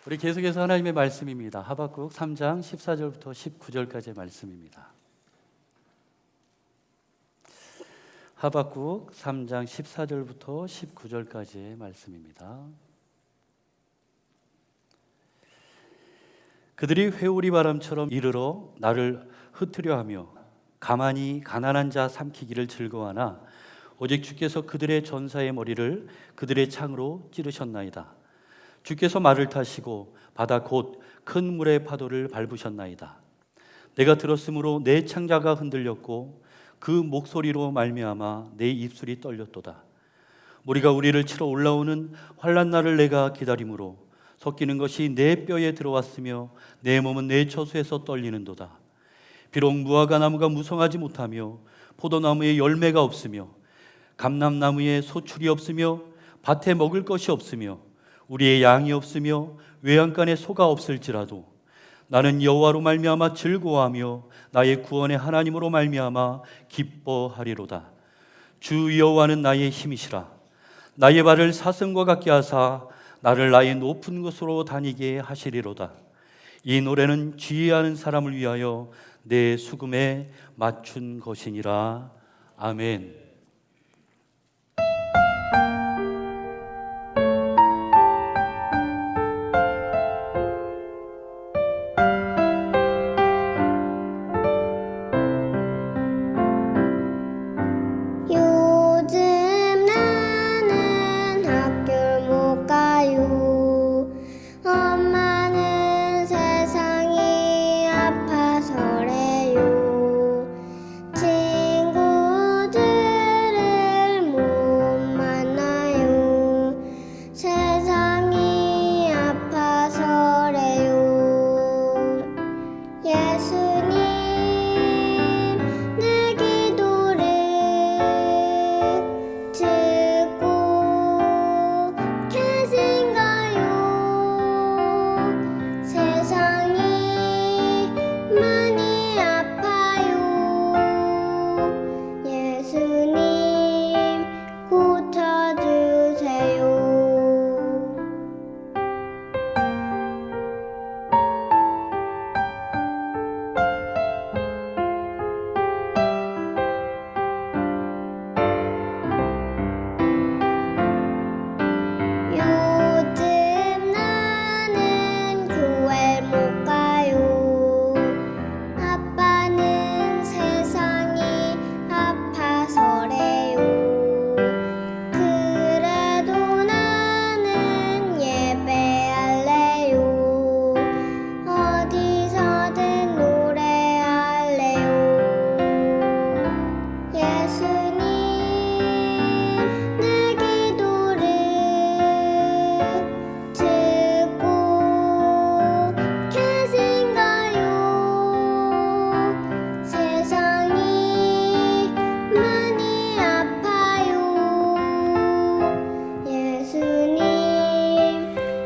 우리 계속해서 하나님의 말씀입니다. 하박국 3장 14절부터 19절까지의 말씀입니다. 하박국 3장 14절부터 19절까지의 말씀입니다. 그들이 회오리 바람처럼 이르러 나를 흩으려 하며 가만히 가난한 자 삼키기를 즐거워하나 오직 주께서 그들의 전사의 머리를 그들의 창으로 찌르셨나이다. 주께서 말을 타시고 바다 곧 큰 물의 파도를 밟으셨나이다. 내가 들었으므로 내 창자가 흔들렸고 그 목소리로 말미암아 내 입술이 떨렸도다. 무리가 우리를 치러 올라오는 환난 날을 내가 기다림으로 섞이는 것이 내 뼈에 들어왔으며 내 몸은 내 처수에서 떨리는도다. 비록 무화과 나무가 무성하지 못하며 포도나무에 열매가 없으며 감람나무에 소출이 없으며 밭에 먹을 것이 없으며 우리의 양이 없으며 외양간에 소가 없을지라도 나는 여호와로 말미암아 즐거워하며 나의 구원의 하나님으로 말미암아 기뻐하리로다. 주 여호와는 나의 힘이시라. 나의 발을 사슴과 같게 하사 나를 나의 높은 곳으로 다니게 하시리로다. 이 노래는 지혜하는 사람을 위하여 내 수금에 맞춘 것이니라. 아멘. 요즘 나는 학교를 못 가요. 엄마는 세상이 아파서래요. 친구들을 못 만나요. 세상이 아파서래요. 예수님 내 기도를 듣고 계신가요? 세상이 많이 아파요. 예수님 고쳐주세요. 요즘 나는 교회 못 가요. 아빠는 세상이 아파서래요. 그래도 나는 예배할래요. 어디서든 노래할래요. 예수님 내 기도를 듣고 계신가요? 세상이 많이 아파요. 예수님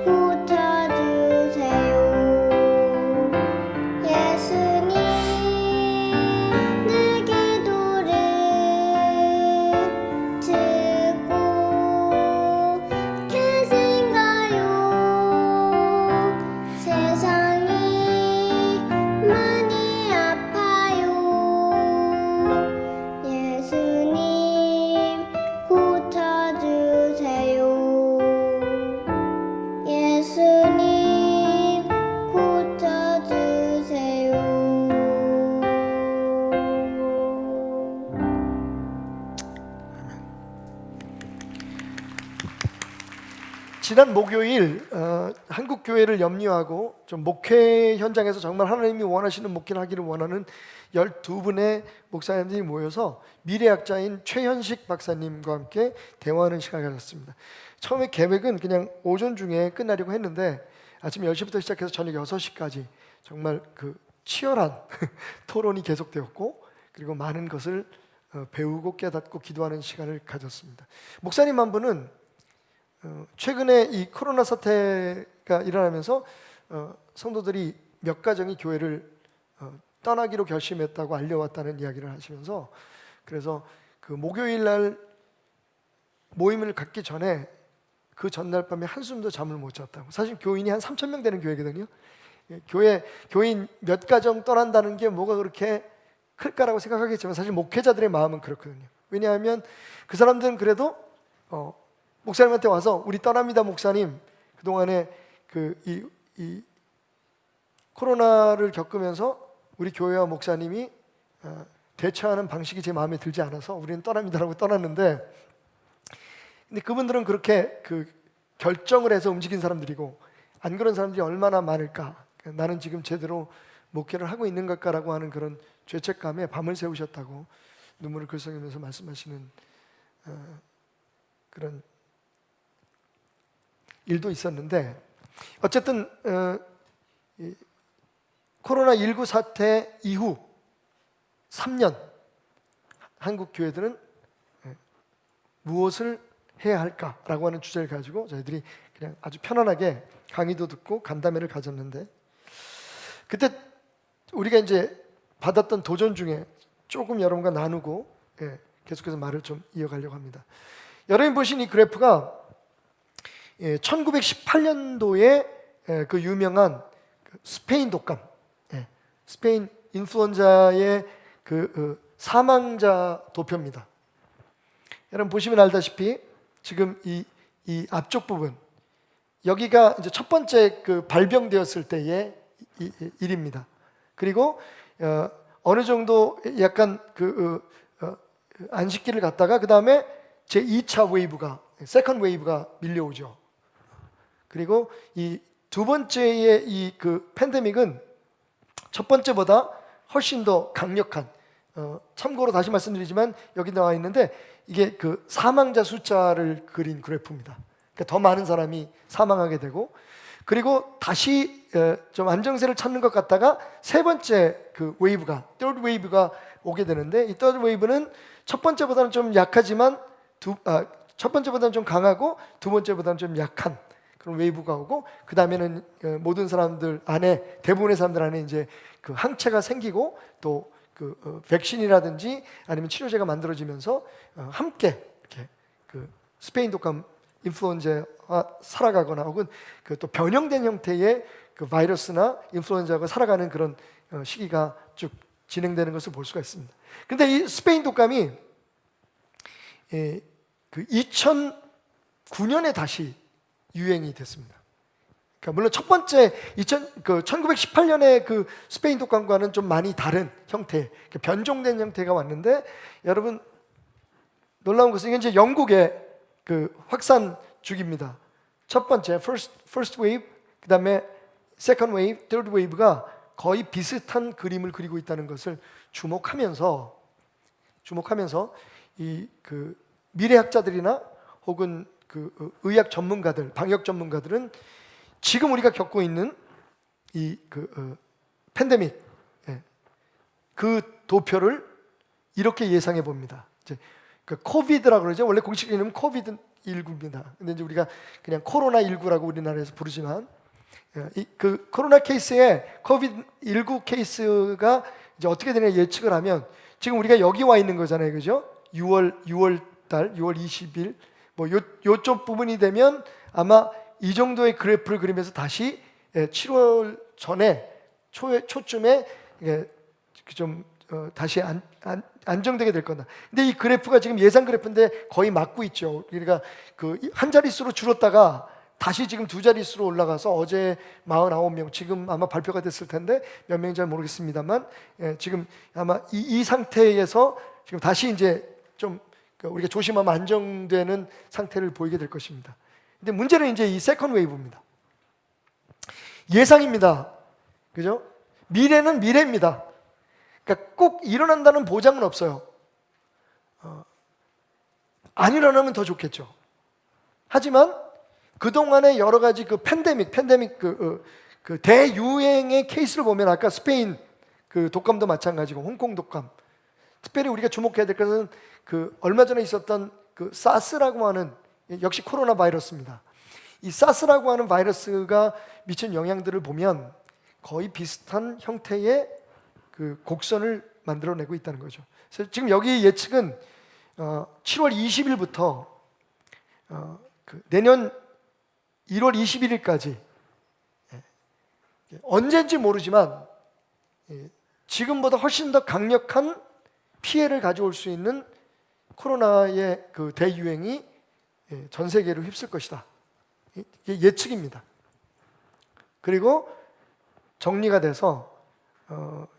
고쳐주세요. 예수님 내 기도를 듣고 계신가요? 세상이 많이 아파요. 예수님 고쳐주세요. 예수님 고쳐주세요. 지난 목요일 한국 교회를 염려하고 좀 목회 현장에서 정말 하나님이 원하시는 목회를 하기를 원하는 12분의 목사님들이 모여서 미래학자인 최현식 박사님과 함께 대화하는 시간을 가졌습니다. 처음에 계획은 그냥 오전 중에 끝나려고 했는데 아침 10시부터 시작해서 저녁 6시까지 정말 그 치열한 토론이 계속되었고, 그리고 많은 것을 배우고 깨닫고 기도하는 시간을 가졌습니다. 목사님 한 분은 최근에 이 코로나 사태가 일어나면서 성도들이 몇 가정이 교회를 떠나기로 결심했다고 알려왔다는 이야기를 하시면서, 그래서 그 목요일 날 모임을 갖기 전에 그 전날 밤에 한숨도 잠을 못 잤다고. 사실 교인이 한 3,000명 되는 교회거든요. 교인 몇 가정 떠난다는 게 뭐가 그렇게 클까라고 생각하겠지만 사실 목회자들의 마음은 그렇거든요. 왜냐하면 그 사람들은 그래도 목사님한테 와서 우리 떠납니다 목사님, 그동안에 이 코로나를 겪으면서 우리 교회와 목사님이 대처하는 방식이 제 마음에 들지 않아서 우리는 떠납니다라고 떠났는데, 근데 그분들은 그렇게 결정을 해서 움직인 사람들이고 안 그런 사람들이 얼마나 많을까. 나는 지금 제대로 목회를 하고 있는 걸까라고 하는 그런 죄책감에 밤을 새우셨다고 눈물을 글썽이면서 말씀하시는 그런 일도 있었는데, 어쨌든 코로나19 사태 이후 3년 한국 교회들은 무엇을 해야 할까라고 하는 주제를 가지고 저희들이 그냥 아주 편안하게 강의도 듣고 간담회를 가졌는데, 그때 우리가 이제 받았던 도전 중에 조금 여러분과 나누고 계속해서 말을 좀 이어가려고 합니다. 여러분 보신 이 그래프가 1918년도에 그 유명한 스페인 독감, 스페인 인플루엔자의 사망자 도표입니다. 여러분 보시면 알다시피 지금 이 앞쪽 부분, 여기가 이제 첫 번째 발병되었을 때의 일입니다. 그리고 어느 정도 약간 안식기를 갖다가 그 다음에 제 2차 웨이브가, 세컨드 웨이브가 밀려오죠. 그리고 이 두 번째의 이 팬데믹은 첫 번째보다 훨씬 더 강력한, 참고로 다시 말씀드리지만 여기 나와 있는데 이게 사망자 숫자를 그린 그래프입니다. 그러니까 더 많은 사람이 사망하게 되고, 그리고 다시 좀 안정세를 찾는 것 같다가 세 번째 웨이브가, third 웨이브가 오게 되는데, 이 third 웨이브는 첫 번째보다는 좀 약하지만 첫 번째보다는 좀 강하고 두 번째보다는 좀 약한 그런 웨이브가 오고, 그 다음에는 모든 사람들 안에, 대부분의 사람들 안에 이제 항체가 생기고 또 백신이라든지 아니면 치료제가 만들어지면서 함께 이렇게 스페인 독감, 인플루엔자와 살아가거나 혹은 또 변형된 형태의 바이러스나 인플루엔자가 살아가는 그런 시기가 쭉 진행되는 것을 볼 수가 있습니다. 그런데 이 스페인 독감이 2009년에 다시 유행이 됐습니다. 그러니까 물론 첫 번째 1918년의 스페인 독감과는 좀 많이 다른 형태, 변종된 형태가 왔는데, 여러분 놀라운 것은 이게 이제 영국의 확산 주기입니다. 첫 번째 first wave, 그 다음에 second wave, third wave가 거의 비슷한 그림을 그리고 있다는 것을 주목하면서 이 미래학자들이나 혹은 의학 전문가들, 방역 전문가들은 지금 우리가 겪고 있는 이 팬데믹, 그 도표를 이렇게 예상해 봅니다. 이제 코비드라고 그러죠. 원래 공식 이름은 코비드19입니다. 근데 이제 우리가 그냥 코로나19라고 우리나라에서 부르지만, 코로나 케이스에 코비드19 케이스가 이제 어떻게 되냐 예측을 하면, 지금 우리가 여기 와 있는 거잖아요, 그죠? 6월 20일 뭐 요쪽 부분이 되면 아마 이 정도의 그래프를 그리면서 다시 7월 전에 초쯤에 좀 다시 안정되게 될 거다. 근데 이 그래프가 지금 예상 그래프인데 거의 맞고 있죠. 우리가 한 자릿수로 줄었다가 다시 지금 두 자릿수로 올라가서 어제 49명, 지금 아마 발표가 됐을 텐데 몇 명인지 잘 모르겠습니다만, 지금 아마 이 상태에서 지금 다시 이제 좀 우리가 조심하면 안정되는 상태를 보이게 될 것입니다. 근데 문제는 이제 이 세컨드 웨이브입니다. 예상입니다. 그죠? 미래는 미래입니다. 그러니까 꼭 일어난다는 보장은 없어요. 안 일어나면 더 좋겠죠. 하지만 그동안의 여러 가지 팬데믹 대유행의 케이스를 보면, 아까 스페인 독감도 마찬가지고 홍콩 독감, 특별히 우리가 주목해야 될 것은 얼마 전에 있었던 사스라고 하는, 역시 코로나 바이러스입니다. 이 사스라고 하는 바이러스가 미친 영향들을 보면 거의 비슷한 형태의 곡선을 만들어내고 있다는 거죠. 그래서 지금 여기 예측은 7월 20일부터 내년 1월 21일까지 언제인지 모르지만 지금보다 훨씬 더 강력한 피해를 가져올 수 있는 코로나의 그 대유행이 전 세계를 휩쓸 것이다. 이게 예측입니다. 그리고 정리가 돼서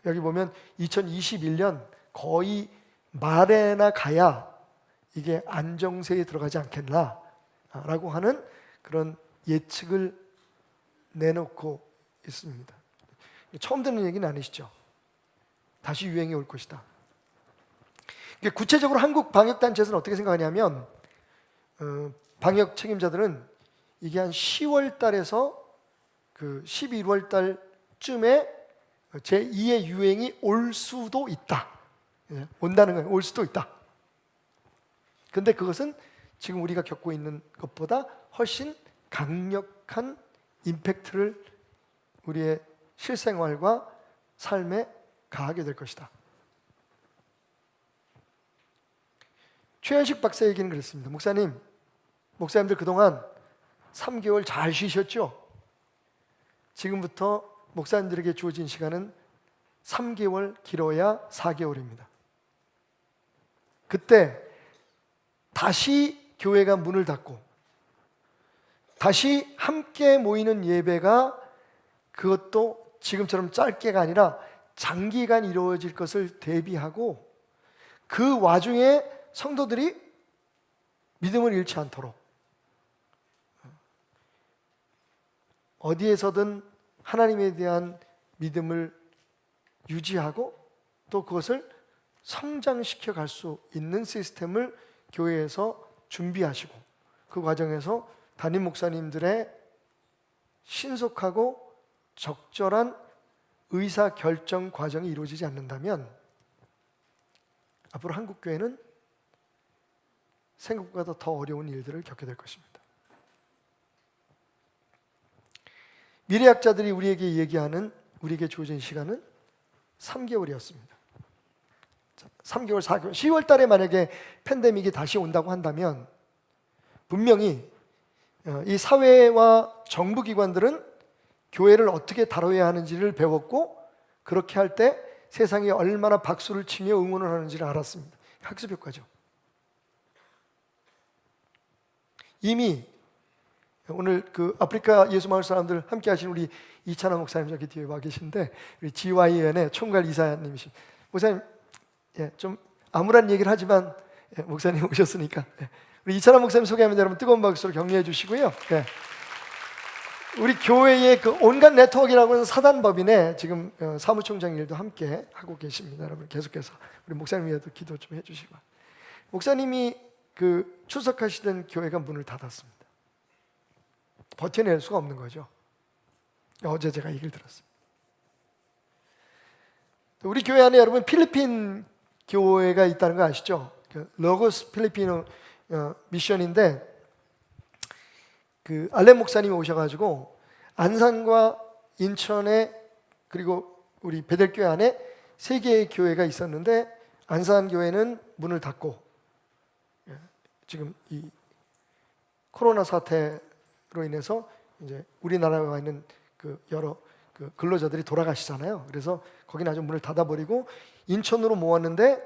여기 보면 2021년 거의 말에나 가야 이게 안정세에 들어가지 않겠나라고 하는 그런 예측을 내놓고 있습니다. 처음 듣는 얘기는 아니시죠? 다시 유행이 올 것이다. 구체적으로 한국 방역단체에서는 어떻게 생각하냐면 방역 책임자들은 이게 한 10월 달에서 그 11월 달쯤에 제2의 유행이 올 수도 있다. 온다는 거예요. 올 수도 있다. 근데 그것은 지금 우리가 겪고 있는 것보다 훨씬 강력한 임팩트를 우리의 실생활과 삶에 가하게 될 것이다. 최현식 박사 얘기는 그랬습니다. 목사님들 그동안 3개월 잘 쉬셨죠? 지금부터 목사님들에게 주어진 시간은 3개월, 길어야 4개월입니다. 그때 다시 교회가 문을 닫고 다시 함께 모이는 예배가 그것도 지금처럼 짧게가 아니라 장기간 이루어질 것을 대비하고 그 와중에 성도들이 믿음을 잃지 않도록 어디에서든 하나님에 대한 믿음을 유지하고 또 그것을 성장시켜 갈 수 있는 시스템을 교회에서 준비하시고 그 과정에서 담임 목사님들의 신속하고 적절한 의사 결정 과정이 이루어지지 않는다면 앞으로 한국 교회는 생각보다 더 어려운 일들을 겪게 될 것입니다. 미래학자들이 우리에게 얘기하는 우리에게 주어진 시간은 3개월이었습니다. 3개월, 4개월, 10월 달에 만약에 팬데믹이 다시 온다고 한다면 분명히 이 사회와 정부 기관들은 교회를 어떻게 다뤄야 하는지를 배웠고 그렇게 할 때 세상이 얼마나 박수를 치며 응원을 하는지를 알았습니다. 학습 효과죠. 이미 오늘 그 아프리카 예수마을 사람들 함께 하신 우리 이찬원 목사님 저기 뒤에 와 계신데 우리 GYN의 총괄 이사님이신 목사님 좀 암울한 얘기를 하지만 목사님 오셨으니까 우리 이찬원 목사님 소개하면 여러분 뜨거운 박수로 격려해 주시고요. 우리 교회의 그 온갖 네트워크라고 하는 사단법인에 지금 사무총장 일도 함께 하고 계십니다. 여러분 계속해서 우리 목사님 위해도 기도 좀 해주시고 목사님이 그 출석하시던 교회가 문을 닫았습니다. 버텨낼 수가 없는 거죠. 어제 제가 얘기를 들었습니다. 우리 교회 안에 여러분 필리핀 교회가 있다는 거 아시죠? 로고스 필리핀 미션인데 그 알렌 목사님이 오셔가지고 안산과 인천에 그리고 우리 베델교회 안에 3개의 교회가 있었는데 안산 교회는 문을 닫고 지금 이 코로나 사태로 인해서 이제 우리나라에 있는 그 여러 그 근로자들이 돌아가시잖아요. 그래서 거기는 아주 문을 닫아버리고 인천으로 모았는데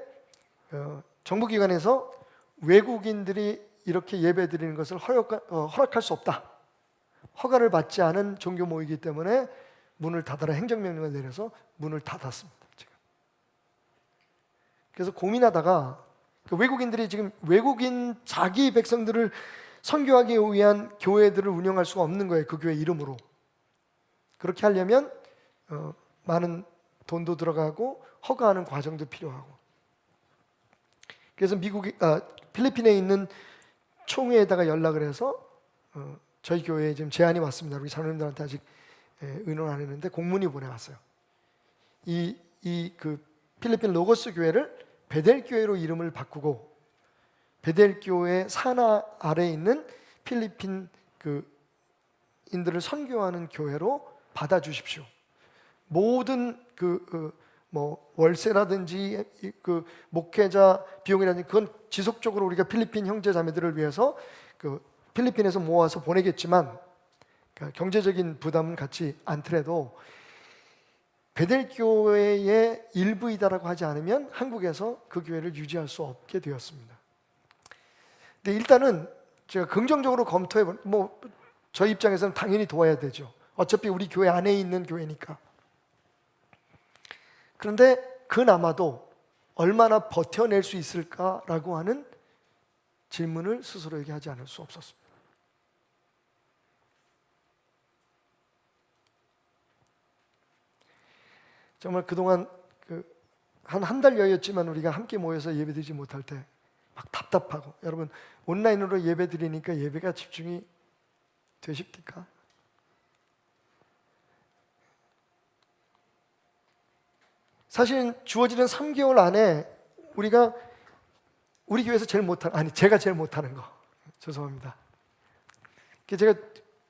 정부기관에서 외국인들이 이렇게 예배드리는 것을 허락할 수 없다. 허가를 받지 않은 종교 모이기 때문에 문을 닫아라 행정명령을 내려서 문을 닫았습니다. 지금. 그래서 고민하다가 그 외국인들이 지금 외국인 자기 백성들을 선교하기 위한 교회들을 운영할 수가 없는 거예요. 그 교회 이름으로. 그렇게 하려면 많은 돈도 들어가고 허가하는 과정도 필요하고. 그래서 필리핀에 있는 총회에다가 연락을 해서 저희 교회에 지금 제안이 왔습니다. 우리 장로님들한테 아직 의논 안 했는데 공문이 보내왔어요. 그 필리핀 로고스 교회를 베델 교회로 이름을 바꾸고 베델 교회 산하 아래에 있는 필리핀 그 인들을 선교하는 교회로 받아주십시오. 모든 뭐 월세라든지 그 목회자 비용이라든지 그건 지속적으로 우리가 필리핀 형제 자매들을 위해서 그 필리핀에서 모아서 보내겠지만 그러니까 경제적인 부담은 갖지 않더라도 베델교회의 일부이다라고 하지 않으면 한국에서 그 교회를 유지할 수 없게 되었습니다. 근데 일단은 제가 긍정적으로 검토해 본, 저희 입장에서는 당연히 도와야 되죠. 어차피 우리 교회 안에 있는 교회니까. 그런데 그나마도 얼마나 버텨낼 수 있을까라고 하는 질문을 스스로에게 하지 않을 수 없었습니다. 정말 그동안 한 달여였지만 우리가 함께 모여서 예배드리지 못할 때 막 답답하고, 여러분 온라인으로 예배드리니까 예배가 집중이 되십니까? 사실 주어지는 3개월 안에 우리가 우리 교회에서 제가 제일 못하는 거, 죄송합니다. 제가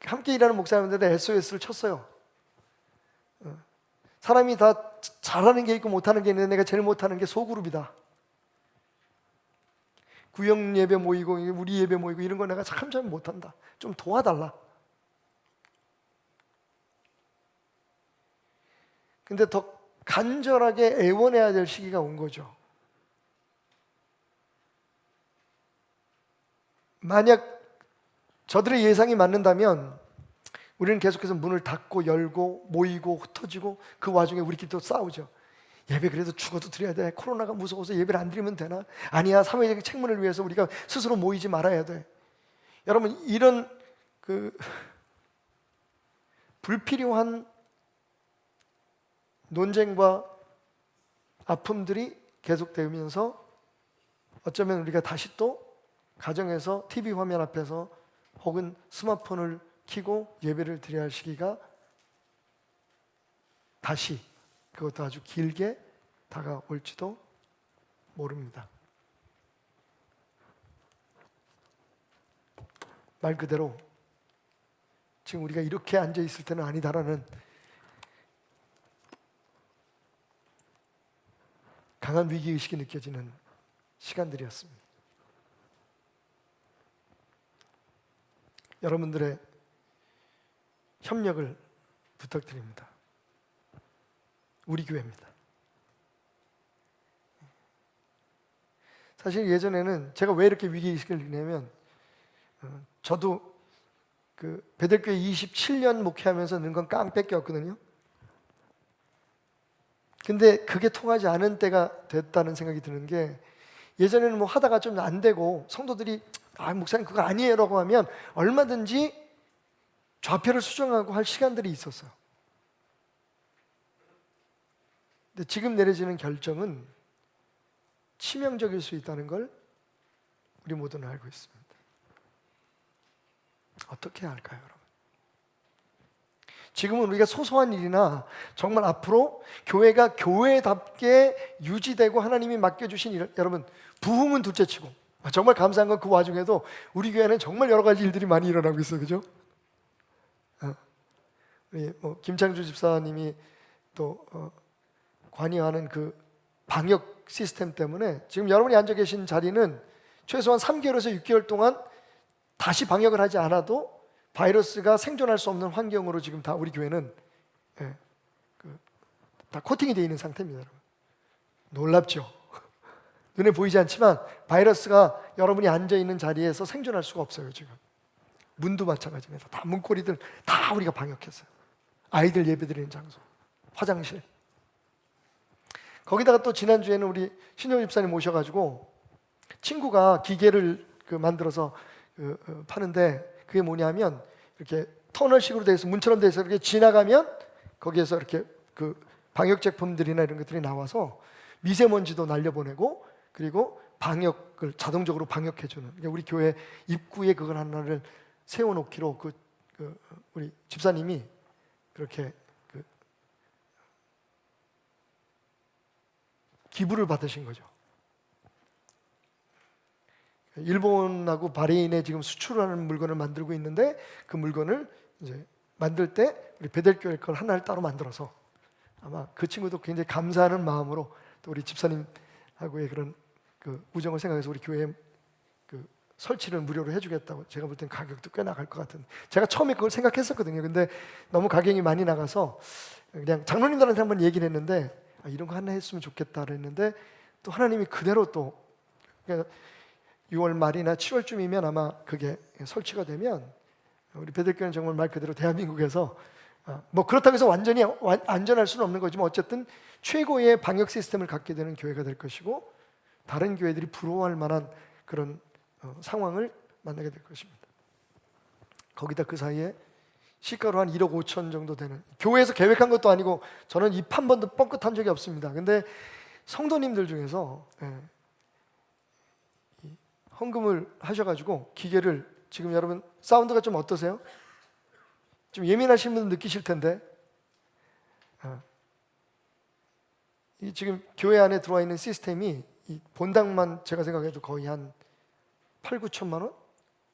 함께 일하는 목사님들한테 SOS를 쳤어요. 사람이 다 잘하는 게 있고 못하는 게 있는데 내가 제일 못하는 게 소그룹이다. 구역 예배 모이고 우리 예배 모이고 이런 거 내가 참 못한다. 좀 도와달라. 근데 더 간절하게 애원해야 될 시기가 온 거죠. 만약 저들의 예상이 맞는다면 우리는 계속해서 문을 닫고 열고 모이고 흩어지고, 그 와중에 우리끼리 또 싸우죠. 예배 그래도 죽어도 드려야 돼. 코로나가 무서워서 예배를 안 드리면 되나? 아니야, 사회적인 책무를 위해서 우리가 스스로 모이지 말아야 돼. 여러분, 이런 불필요한 논쟁과 아픔들이 계속되면서 어쩌면 우리가 다시 또 가정에서 TV 화면 앞에서 혹은 스마트폰을 켜고 예배를 드려야 할 시기가 다시, 그것도 아주 길게 다가올지도 모릅니다. 말 그대로 지금 우리가 이렇게 앉아 있을 때는 아니다라는 강한 위기의식이 느껴지는 시간들이었습니다. 여러분들의 협력을 부탁드립니다. 우리 교회입니다. 사실 예전에는 제가 왜 이렇게 위기의식을 느끼냐면, 저도 베델교회 27년 목회하면서 는 건 깡패였거든요. 근데 그게 통하지 않은 때가 됐다는 생각이 드는 게, 예전에는 하다가 좀 안 되고 성도들이 목사님 그거 아니에요 라고 하면 얼마든지 좌표를 수정하고 할 시간들이 있었어요. 근데 지금 내려지는 결정은 치명적일 수 있다는 걸 우리 모두는 알고 있습니다. 어떻게 해야 할까요, 여러분? 지금은 우리가 소소한 일이나 정말 앞으로 교회가 교회답게 유지되고 하나님이 맡겨주신 일, 여러분 부흥은 둘째치고 정말 감사한 건 그 와중에도 우리 교회는 정말 여러 가지 일들이 많이 일어나고 있어요, 그죠? 김창주 집사님이 또 관여하는 그 방역 시스템 때문에 지금 여러분이 앉아 계신 자리는 최소한 3개월에서 6개월 동안 다시 방역을 하지 않아도 바이러스가 생존할 수 없는 환경으로 지금 다 우리 교회는 다 코팅이 되어 있는 상태입니다, 여러분. 놀랍죠? 눈에 보이지 않지만 바이러스가 여러분이 앉아 있는 자리에서 생존할 수가 없어요. 지금 문도 마찬가지입니다. 다 문고리들 다 우리가 방역했어요. 아이들 예배드리는 장소, 화장실. 거기다가 또 지난주에는 우리 신영 집사님 모셔가지고 친구가 기계를 만들어서 파는데, 그게 뭐냐면 이렇게 터널식으로 되어 있어, 문처럼 되어 있어. 이렇게 지나가면 거기에서 이렇게 방역 제품들이나 이런 것들이 나와서 미세먼지도 날려보내고, 그리고 방역을 자동적으로 방역해주는, 그러니까 우리 교회 입구에 그걸 하나를 세워놓기로 우리 집사님이 그렇게 기부를 받으신 거죠. 일본하고 바레인에 지금 수출하는 물건을 만들고 있는데, 그 물건을 이제 만들 때 우리 베델교회 걸 하나를 따로 만들어서, 아마 그 친구도 굉장히 감사하는 마음으로 또 우리 집사님하고의 그런 우정을 생각해서 우리 교회에 설치를 무료로 해주겠다고. 제가 볼 땐 가격도 꽤 나갈 것 같은. 제가 처음에 그걸 생각했었거든요. 근데 너무 가격이 많이 나가서 그냥 장로님들한테 한번 얘기를 했는데 이런 거 하나 했으면 좋겠다 그랬는데 또 하나님이 그대로 또 그러니까 6월 말이나 7월쯤이면 아마 그게 설치가 되면 우리 베들교회는 정말 말 그대로 대한민국에서 뭐 그렇다고 해서 완전히 안전할 수는 없는 거지만 어쨌든 최고의 방역 시스템을 갖게 되는 교회가 될 것이고 다른 교회들이 부러워할 만한 그런 상황을 만나게 될 것입니다. 거기다 그 사이에 시가로 한 1억 5천 정도 되는, 교회에서 계획한 것도 아니고 저는 입 한 번도 뻥끗한 적이 없습니다. 근데 성도님들 중에서 헌금을 하셔가지고 기계를, 지금 여러분 사운드가 좀 어떠세요? 좀 예민하신 분들 느끼실 텐데 이 지금 교회 안에 들어와 있는 시스템이 이 본당만 제가 생각해도 거의 한 8, 9천만 원?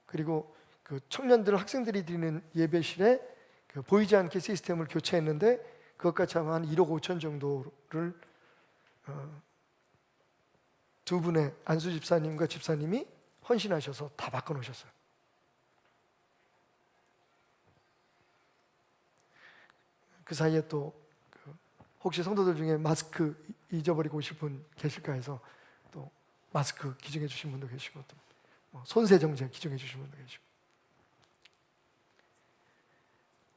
그리고 그 청년들, 학생들이 드리는 예배실에 그 보이지 않게 시스템을 교체했는데 그것까지 하면 한 1억 5천 정도를 두 분의 안수 집사님과 집사님이 헌신하셔서 다 바꿔놓으셨어요. 그 사이에 또 혹시 성도들 중에 마스크 잊어버리고 오실 분 계실까 해서 또 마스크 기증해 주신 분도 계시고 또 손세정제 기증해 주신 분도 계시고.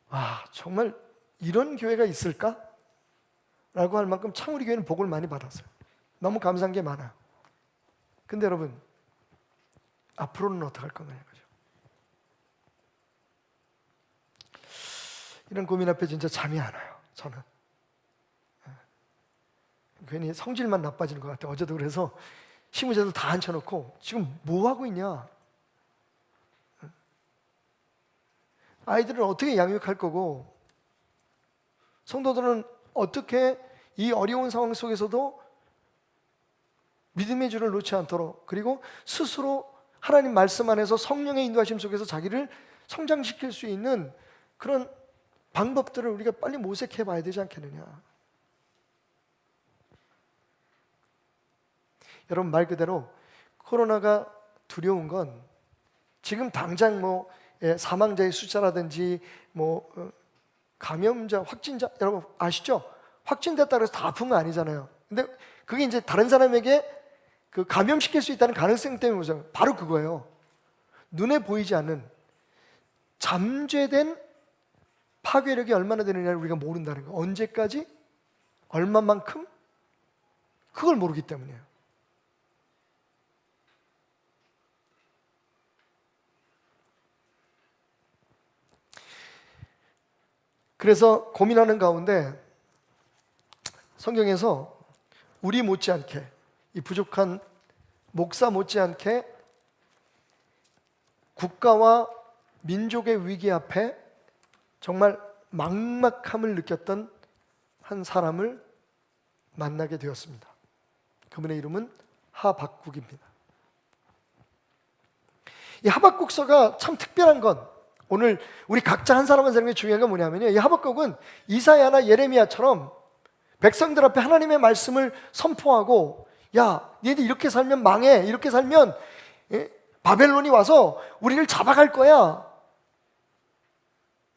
와, 정말 이런 교회가 있을까? 라고 할 만큼 참 우리 교회는 복을 많이 받았어요. 너무 감사한 게 많아요. 근데 여러분, 앞으로는 어떻게 할 건가요? 이런 고민 앞에 진짜 잠이 안 와요. 저는 괜히 성질만 나빠지는 것 같아요. 어제도 그래서 시무자들 다 앉혀놓고 지금 뭐 하고 있냐? 아이들은 어떻게 양육할 거고 성도들은 어떻게 이 어려운 상황 속에서도 믿음의 줄을 놓지 않도록, 그리고 스스로 하나님 말씀 안에서 성령의 인도하심 속에서 자기를 성장시킬 수 있는 그런 방법들을 우리가 빨리 모색해 봐야 되지 않겠느냐. 여러분, 말 그대로 코로나가 두려운 건 지금 당장 사망자의 숫자라든지 감염자, 확진자, 여러분 아시죠? 확진됐다고 해서 다 아픈 거 아니잖아요. 근데 그게 이제 다른 사람에게 그 감염시킬 수 있다는 가능성 때문에 보세요. 바로 그거예요. 눈에 보이지 않는 잠재된 파괴력이 얼마나 되느냐를 우리가 모른다는 거. 언제까지? 얼마만큼? 그걸 모르기 때문이에요. 그래서 고민하는 가운데 성경에서 우리 못지않게, 이 부족한 목사 못지않게 국가와 민족의 위기 앞에 정말 막막함을 느꼈던 한 사람을 만나게 되었습니다. 그분의 이름은 하박국입니다. 이 하박국서가 참 특별한 건, 오늘 우리 각자 한 사람 한 사람이 중요한 건 뭐냐면요, 이 하박국은 이사야나 예레미야처럼 백성들 앞에 하나님의 말씀을 선포하고, 야, 니네들 이렇게 살면 망해, 이렇게 살면 바벨론이 와서 우리를 잡아갈 거야,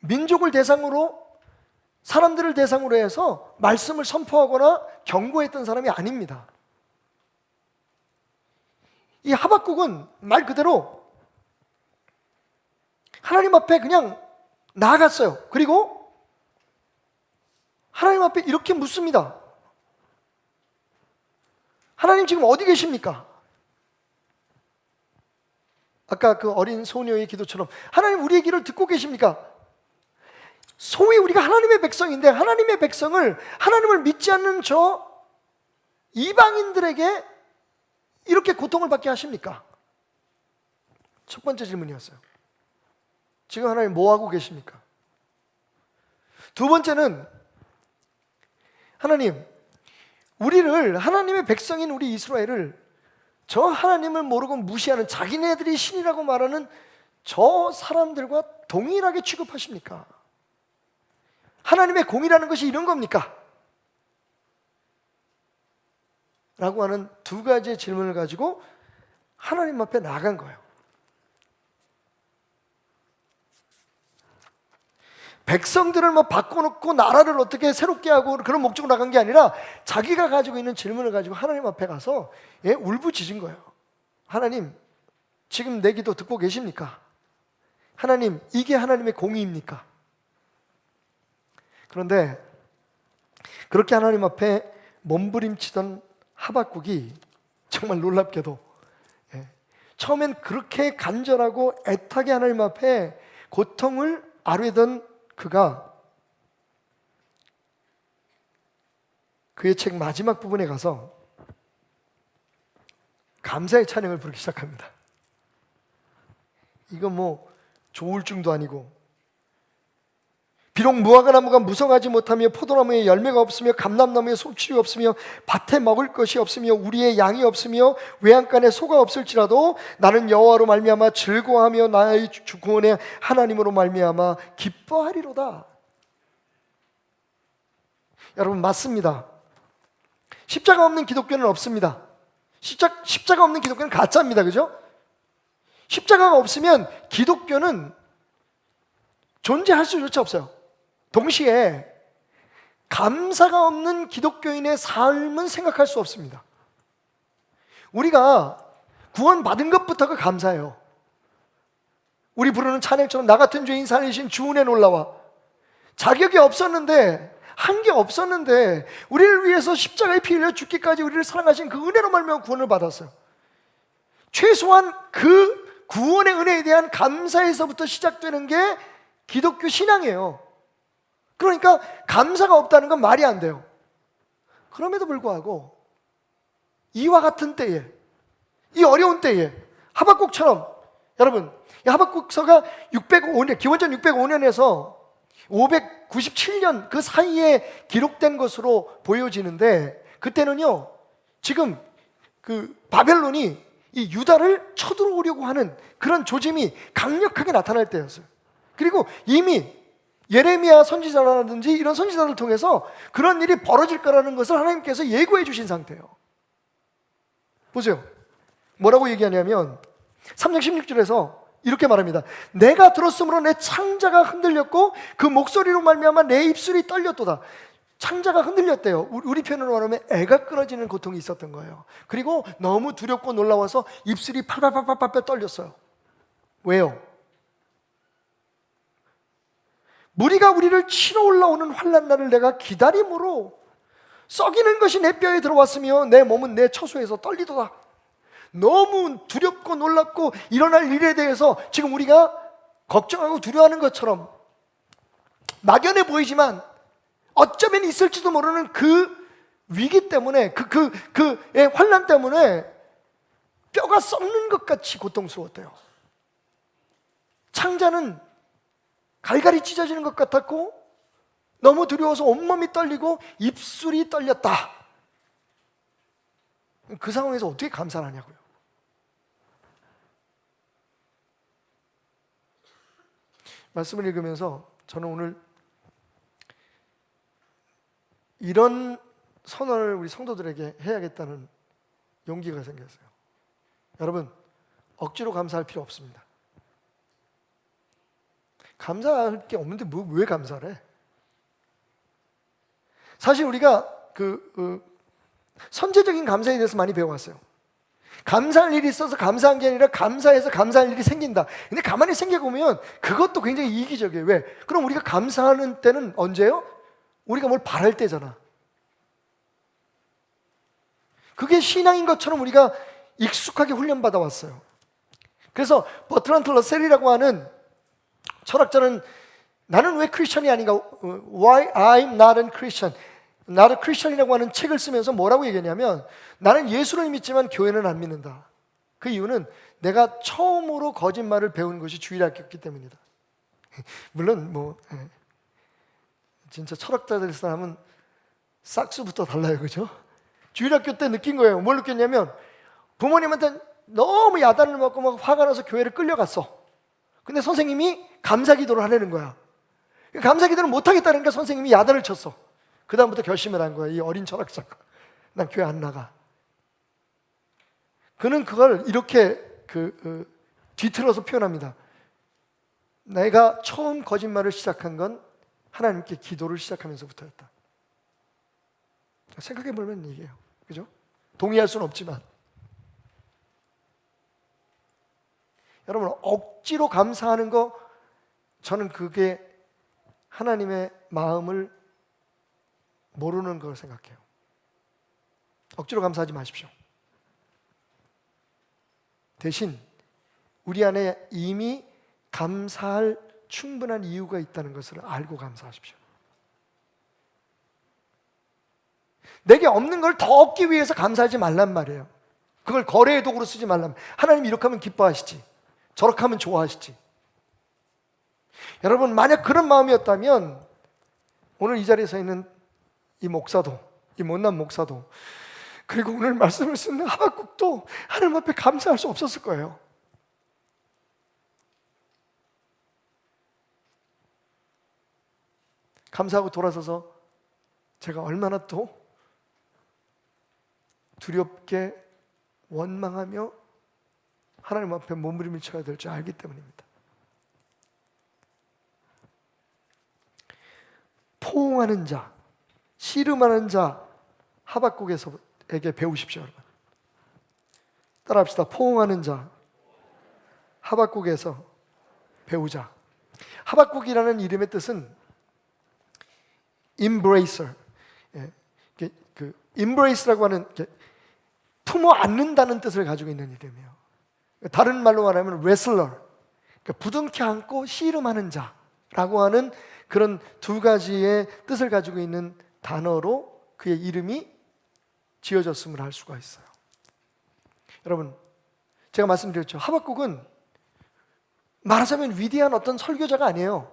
민족을 대상으로, 사람들을 대상으로 해서 말씀을 선포하거나 경고했던 사람이 아닙니다. 이 하박국은 말 그대로 하나님 앞에 그냥 나아갔어요. 그리고 하나님 앞에 이렇게 묻습니다. 하나님 지금 어디 계십니까? 아까 그 어린 소녀의 기도처럼 하나님 우리의 기도를 듣고 계십니까? 소위 우리가 하나님의 백성인데 하나님의 백성을, 하나님을 믿지 않는 저 이방인들에게 이렇게 고통을 받게 하십니까? 첫 번째 질문이었어요. 지금 하나님 뭐 하고 계십니까? 두 번째는, 하나님, 우리를, 하나님의 백성인 우리 이스라엘을 저 하나님을 모르고 무시하는, 자기네들이 신이라고 말하는 저 사람들과 동일하게 취급하십니까? 하나님의 공이라는 것이 이런 겁니까? 라고 하는 두 가지의 질문을 가지고 하나님 앞에 나간 거예요. 백성들을 뭐 바꿔놓고 나라를 어떻게 새롭게 하고 그런 목적으로 나간 게 아니라 자기가 가지고 있는 질문을 가지고 하나님 앞에 가서 울부짖은 거예요. 하나님, 지금 내 기도 듣고 계십니까? 하나님, 이게 하나님의 공의입니까? 그런데 그렇게 하나님 앞에 몸부림치던 하박국이 정말 놀랍게도 처음엔 그렇게 간절하고 애타게 하나님 앞에 고통을 아뢰던 그가 그의 책 마지막 부분에 가서 감사의 찬양을 부르기 시작합니다. 이거 뭐 조울증도 아니고, 비록 무화과 나무가 무성하지 못하며 포도나무에 열매가 없으며 감람나무에 소출이 없으며 밭에 먹을 것이 없으며 우리의 양이 없으며 외양간에 소가 없을지라도 나는 여호와로 말미암아 즐거워하며 나의 구원의 하나님으로 말미암아 기뻐하리로다. 여러분, 맞습니다. 십자가 없는 기독교는 없습니다. 십자가 없는 기독교는 가짜입니다. 그죠? 십자가가 없으면 기독교는 존재할 수조차 없어요. 동시에 감사가 없는 기독교인의 삶은 생각할 수 없습니다. 우리가 구원받은 것부터가 감사예요. 우리 부르는 찬양처럼 나 같은 죄인 살리신 주 은혜 놀라와. 자격이 없었는데, 한 게 없었는데 우리를 위해서 십자가에 피 흘려 죽기까지 우리를 사랑하신 그 은혜로 말미암아 구원을 받았어요. 최소한 그 구원의 은혜에 대한 감사에서부터 시작되는 게 기독교 신앙이에요. 그러니까 감사가 없다는 건 말이 안 돼요. 그럼에도 불구하고 이와 같은 때에, 이 어려운 때에 하박국처럼, 여러분, 이 하박국서가 605년, 기원전 605년에서 597년 그 사이에 기록된 것으로 보여지는데, 그때는요 지금 그 바벨론이 이 유다를 쳐들어오려고 하는 그런 조짐이 강력하게 나타날 때였어요. 그리고 이미 예레미야 선지자라든지 이런 선지자들을 통해서 그런 일이 벌어질 거라는 것을 하나님께서 예고해 주신 상태예요. 보세요. 뭐라고 얘기하냐면 3장 16절에서 이렇게 말합니다. 내가 들었으므로 내 창자가 흔들렸고 그 목소리로 말미암아 내 입술이 떨렸도다. 창자가 흔들렸대요. 우리 표현으로 말하면 애가 끊어지는 고통이 있었던 거예요. 그리고 너무 두렵고 놀라워서 입술이 팔팔팔팔 떨렸어요. 왜요? 무리가 우리를 치러 올라오는 환난 날을 내가 기다림으로 썩이는 것이 내 뼈에 들어왔으며 내 몸은 내 처소에서 떨리도다. 너무 두렵고 놀랍고 일어날 일에 대해서 지금 우리가 걱정하고 두려워하는 것처럼 막연해 보이지만 어쩌면 있을지도 모르는 그 위기 때문에 그의 환난 때문에 뼈가 썩는 것 같이 고통스러웠대요. 창자는 갈갈이 찢어지는 것 같았고 너무 두려워서 온몸이 떨리고 입술이 떨렸다. 그 상황에서 어떻게 감사를 하냐고요. 말씀을 읽으면서 저는 오늘 이런 선언을 우리 성도들에게 해야겠다는 용기가 생겼어요. 여러분, 억지로 감사할 필요 없습니다. 감사할 게 없는데 왜 감사를 해? 사실 우리가 선제적인 감사에 대해서 많이 배워왔어요. 감사할 일이 있어서 감사한 게 아니라 감사해서 감사할 일이 생긴다. 근데 가만히 생각해보면 그것도 굉장히 이기적이에요. 왜? 그럼 우리가 감사하는 때는 언제요? 우리가 뭘 바랄 때잖아. 그게 신앙인 것처럼 우리가 익숙하게 훈련받아 왔어요. 그래서 버트란트 러셀이라고 하는 철학자는 나는 왜 크리스천이 아닌가? Why I'm not a Christian? 나를 크리스천이라고 하는 책을 쓰면서 뭐라고 얘기하냐면 나는 예수를 믿지만 교회는 안 믿는다. 그 이유는 내가 처음으로 거짓말을 배운 것이 주일학교였기 때문이다. 물론 진짜 철학자들 사람은 싹수부터 달라요. 그죠? 주일학교 때 느낀 거예요. 뭘 느꼈냐면 부모님한테 너무 야단을 맞고 막 화가 나서 교회를 끌려갔어. 근데 선생님이 감사기도를 하라는 거야. 감사기도를 못하겠다니까 선생님이 야단을 쳤어. 그 다음부터 결심을 한 거야. 이 어린 철학자가 난 교회 안 나가. 그는 그걸 이렇게 뒤틀어서 표현합니다. 내가 처음 거짓말을 시작한 건 하나님께 기도를 시작하면서부터였다. 생각해보면 얘기예요. 그죠? 동의할 수는 없지만 여러분, 억지로 감사하는 거, 저는 그게 하나님의 마음을 모르는 걸 생각해요. 억지로 감사하지 마십시오. 대신 우리 안에 이미 감사할 충분한 이유가 있다는 것을 알고 감사하십시오. 내게 없는 걸 더 얻기 위해서 감사하지 말란 말이에요. 그걸 거래의 도구로 쓰지 말란 말이에요. 하나님 이렇게 하면 기뻐하시지, 저렇게 하면 좋아하시지. 여러분, 만약 그런 마음이었다면 오늘 이 자리에 서 있는 이 목사도, 이 못난 목사도, 그리고 오늘 말씀을 쓰는 하박국도 하나님 앞에 감사할 수 없었을 거예요. 감사하고 돌아서서 제가 얼마나 또 두렵게 원망하며 하나님 앞에 몸부림을 쳐야 될 줄 알기 때문입니다. 포옹하는 자, 씨름하는 자, 하박국에게 배우십시오, 여러분. 따라합시다. 포옹하는 자, 하박국에서 배우자. 하박국이라는 이름의 뜻은 embracer. 그 embrace라고 하는 품어 안는다는 뜻을 가지고 있는 이름이에요. 다른 말로 말하면 wrestler, 그러니까 부둥켜 안고 씨름하는 자라고 하는 그런 두 가지의 뜻을 가지고 있는 단어로 그의 이름이 지어졌음을 알 수가 있어요. 여러분, 제가 말씀드렸죠. 하박국은 말하자면 위대한 어떤 설교자가 아니에요.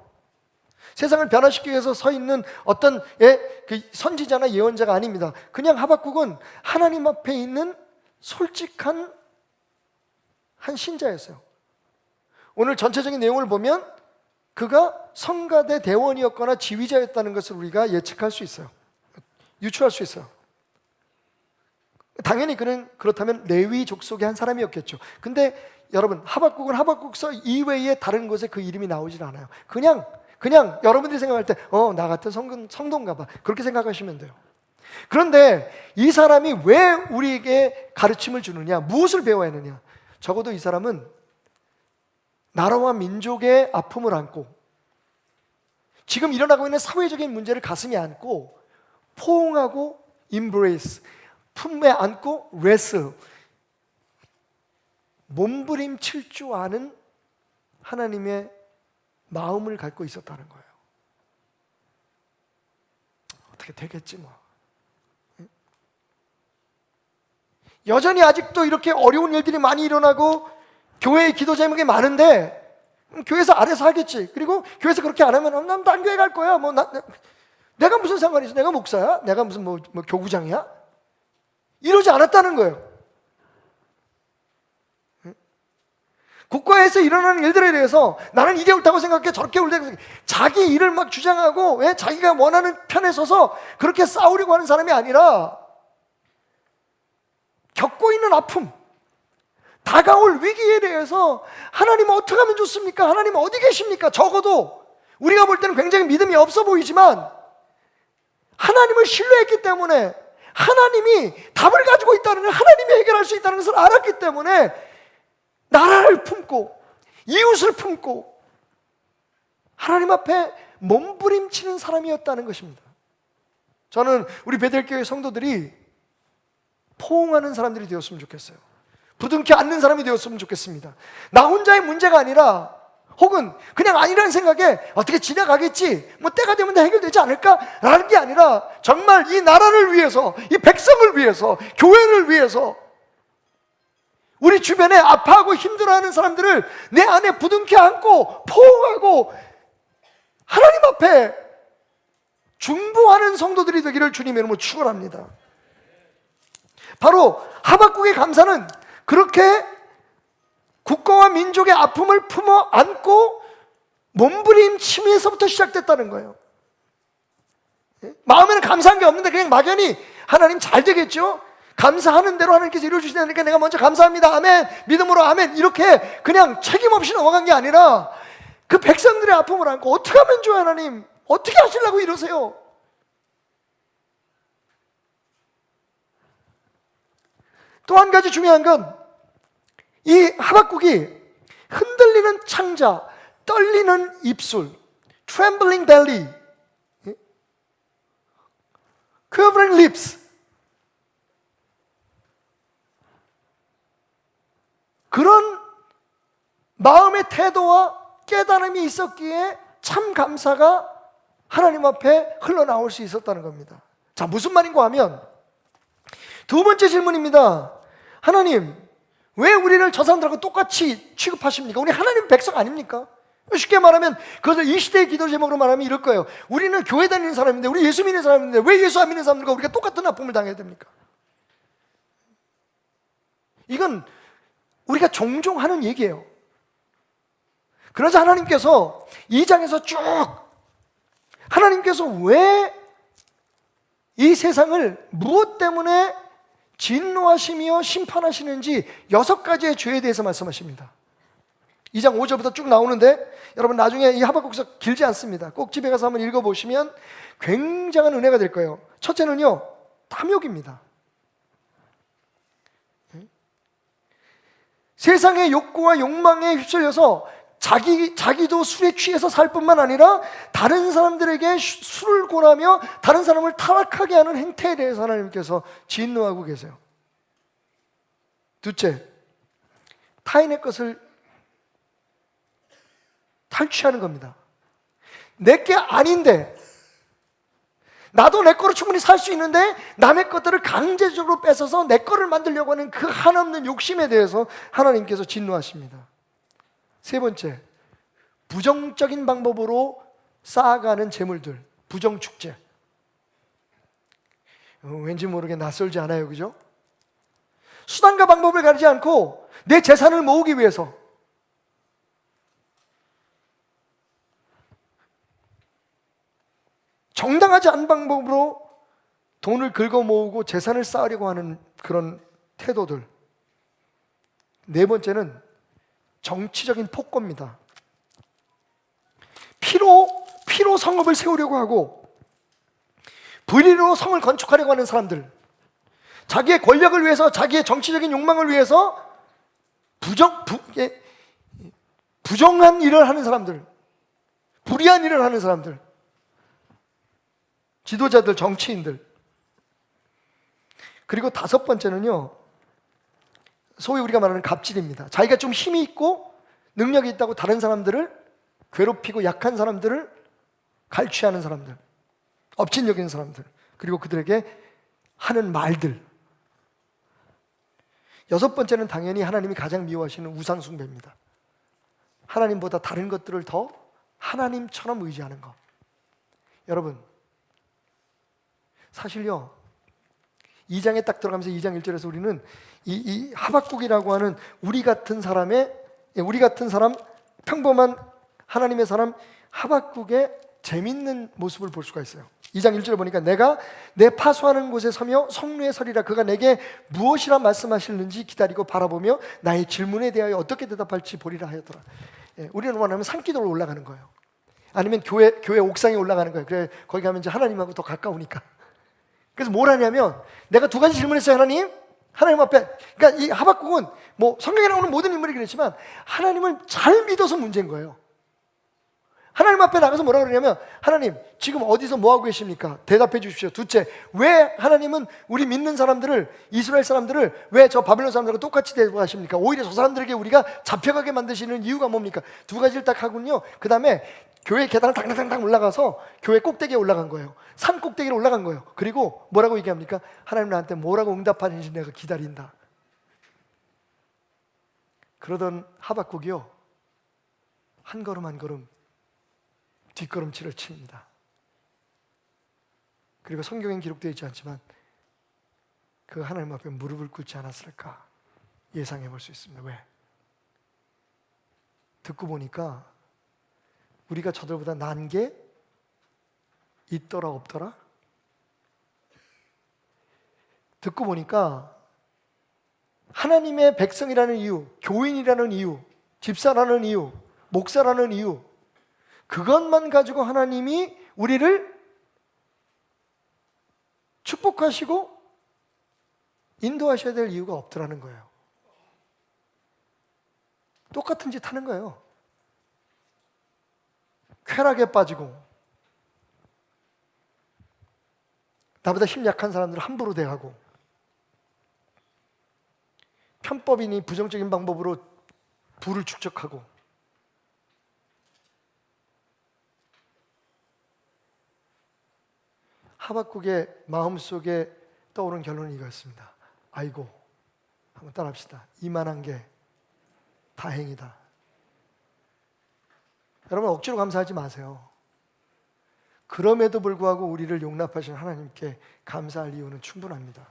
세상을 변화시키기 위해서 서 있는 어떤 그 선지자나 예언자가 아닙니다. 그냥 하박국은 하나님 앞에 있는 솔직한 한 신자였어요. 오늘 전체적인 내용을 보면 그가 성가대 대원이었거나 지휘자였다는 것을 우리가 예측할 수 있어요. 유추할 수 있어요. 당연히 그는 그렇다면 레위 족속의 한 사람이었겠죠. 근데 여러분, 하박국은 하박국서 이외에 다른 곳에 그 이름이 나오질 않아요. 그냥 여러분들이 생각할 때 나 같은 성도인가 봐, 그렇게 생각하시면 돼요. 그런데 이 사람이 왜 우리에게 가르침을 주느냐, 무엇을 배워야 하느냐? 적어도 이 사람은 나라와 민족의 아픔을 안고 지금 일어나고 있는 사회적인 문제를 가슴에 안고 포옹하고 embrace, 품에 안고 wrestle, 몸부림칠 줄 아는 하나님의 마음을 갖고 있었다는 거예요. 어떻게 되겠지 뭐. 여전히 아직도 이렇게 어려운 일들이 많이 일어나고 교회의 기도 제목이 많은데 교회에서 알아서 하겠지. 그리고 교회에서 그렇게 안 하면 난 딴 교회 갈 거야. 내가 무슨 상관이 있어? 내가 목사야? 내가 무슨 뭐 교구장이야? 이러지 않았다는 거예요. 국가에서 일어나는 일들에 대해서 나는 이게 옳다고 생각해, 저렇게 옳다고 생각해, 자기 일을 막 주장하고 자기가 원하는 편에 서서 그렇게 싸우려고 하는 사람이 아니라 겪고 있는 아픔, 다가올 위기에 대해서 하나님은 어떻게 하면 좋습니까? 하나님은 어디 계십니까? 적어도 우리가 볼 때는 굉장히 믿음이 없어 보이지만 하나님을 신뢰했기 때문에, 하나님이 답을 가지고 있다는 걸, 하나님이 해결할 수 있다는 것을 알았기 때문에 나라를 품고 이웃을 품고 하나님 앞에 몸부림치는 사람이었다는 것입니다. 저는 우리 베델교회 성도들이 포옹하는 사람들이 되었으면 좋겠어요. 부둥켜 안는 사람이 되었으면 좋겠습니다. 나 혼자의 문제가 아니라, 혹은 그냥 아니라는 생각에 어떻게 지나가겠지, 뭐 때가 되면 다 해결되지 않을까라는 게 아니라 정말 이 나라를 위해서, 이 백성을 위해서, 교회를 위해서, 우리 주변에 아파하고 힘들어하는 사람들을 내 안에 부둥켜 안고 포옹하고 하나님 앞에 중보하는 성도들이 되기를 주님의 이름으로 축원합니다. 바로 하박국의 감사는 그렇게 국가와 민족의 아픔을 품어 안고 몸부림치면서부터 시작됐다는 거예요. 마음에는 감사한 게 없는데 그냥 막연히 하나님 잘 되겠죠? 감사하는 대로 하나님께서 이루어주시다니까 내가 먼저 감사합니다, 아멘, 믿음으로 아멘, 이렇게 그냥 책임 없이 넘어간 게 아니라 그 백성들의 아픔을 안고 어떻게 하면 좋아요, 하나님? 어떻게 하시려고 이러세요? 또 한 가지 중요한 건 이 하박국이 흔들리는 창자, 떨리는 입술, trembling belly, quivering lips, 그런 마음의 태도와 깨달음이 있었기에 참 감사가 하나님 앞에 흘러나올 수 있었다는 겁니다. 자, 무슨 말인가 하면 두 번째 질문입니다. 하나님, 왜 우리를 저 사람들하고 똑같이 취급하십니까? 우리 하나님 백성 아닙니까? 쉽게 말하면 그것을 이 시대의 기도 제목으로 말하면 이럴 거예요. 우리는 교회 다니는 사람인데, 우리 예수 믿는 사람인데 왜 예수 안 믿는 사람들과 우리가 똑같은 아픔을 당해야 됩니까? 이건 우리가 종종 하는 얘기예요. 그러자 하나님께서 2장에서 쭉 하나님께서 왜 이 세상을 무엇 때문에 진노하시며 심판하시는지 6가지의 죄에 대해서 말씀하십니다. 2장 5절부터 쭉 나오는데 여러분 나중에 이 하박국서 길지 않습니다. 꼭 집에 가서 한번 읽어보시면 굉장한 은혜가 될 거예요. 첫째는요, 탐욕입니다. 세상의 욕구와 욕망에 휩쓸려서 자기도 술에 취해서 살 뿐만 아니라 다른 사람들에게 술을 권하며 다른 사람을 타락하게 하는 행태에 대해서 하나님께서 진노하고 계세요. 둘째, 타인의 것을 탈취하는 겁니다. 내게 아닌데, 나도 내 거로 충분히 살 수 있는데 남의 것들을 강제적으로 뺏어서 내 거를 만들려고 하는 그 한없는 욕심에 대해서 하나님께서 진노하십니다. 세 번째, 부정적인 방법으로 쌓아가는 재물들, 부정축제. 왠지 모르게 낯설지 않아요, 그죠? 수단과 방법을 가리지 않고 내 재산을 모으기 위해서 정당하지 않은 방법으로 돈을 긁어 모으고 재산을 쌓으려고 하는 그런 태도들. 네 번째는 정치적인 폭거입니다. 피로 성읍을 세우려고 하고 불의로 성을 건축하려고 하는 사람들, 자기의 권력을 위해서, 자기의 정치적인 욕망을 위해서 부정한 일을 하는 사람들, 불의한 일을 하는 사람들, 지도자들, 정치인들. 그리고 다섯 번째는요, 소위 우리가 말하는 갑질입니다. 자기가 좀 힘이 있고 능력이 있다고 다른 사람들을 괴롭히고 약한 사람들을 갈취하는 사람들, 업신여기는 사람들, 그리고 그들에게 하는 말들. 여섯 번째는 당연히 하나님이 가장 미워하시는 우상숭배입니다. 하나님보다 다른 것들을 더 하나님처럼 의지하는 것. 여러분, 사실요, 2장에 딱 들어가면서 2장 1절에서 우리는 이 하박국이라고 하는 우리 같은 사람, 평범한 하나님의 사람 하박국의 재밌는 모습을 볼 수가 있어요. 2장 1절에 보니까 내가 내 파수하는 곳에 서며 성루에 서리라. 그가 내게 무엇이라 말씀하실는지 기다리고 바라보며 나의 질문에 대하여 어떻게 대답할지 보리라 하였더라. 우리는 원하면 산기도로 올라가는 거예요. 아니면 교회 옥상에 올라가는 거예요. 그래, 거기 가면 이제 하나님하고 더 가까우니까. 그래서 뭘 하냐면 내가 두 가지 질문했어요. 하나님 앞에. 그러니까 이 하박국은 뭐 성경에 나오는 모든 인물이 그랬지만 하나님을 잘 믿어서 문제인 거예요. 하나님 앞에 나가서 뭐라고 그러냐면, 하나님 지금 어디서 뭐하고 계십니까? 대답해 주십시오. 둘째, 왜 하나님은 우리 믿는 사람들을, 이스라엘 사람들을 왜 저 바벨론 사람들과 똑같이 대우하십니까? 오히려 저 사람들에게 우리가 잡혀가게 만드시는 이유가 뭡니까? 두 가지를 딱 하군요. 그 다음에 교회 계단을 당당당 올라가서 교회 꼭대기에 올라간 거예요. 산 꼭대기로 올라간 거예요. 그리고 뭐라고 얘기합니까? 하나님 나한테 뭐라고 응답하는지 내가 기다린다. 그러던 하박국이요, 한 걸음 한 걸음 뒷걸음질을 칩니다. 그리고 성경엔 기록되어 있지 않지만 그 하나님 앞에 무릎을 꿇지 않았을까 예상해 볼 수 있습니다. 왜? 듣고 보니까 우리가 저들보다 난 게 있더라 없더라? 듣고 보니까 하나님의 백성이라는 이유, 교인이라는 이유, 집사라는 이유, 목사라는 이유, 그것만 가지고 하나님이 우리를 축복하시고 인도하셔야 될 이유가 없더라는 거예요. 똑같은 짓 하는 거예요. 쾌락에 빠지고 나보다 힘 약한 사람들을 함부로 대하고 편법이니 부정적인 방법으로 부를 축적하고 하박국의 마음속에 떠오른 결론이 이거였습니다. 아이고, 한번 따라합시다. 이만한 게 다행이다. 여러분 억지로 감사하지 마세요. 그럼에도 불구하고 우리를 용납하신 하나님께 감사할 이유는 충분합니다.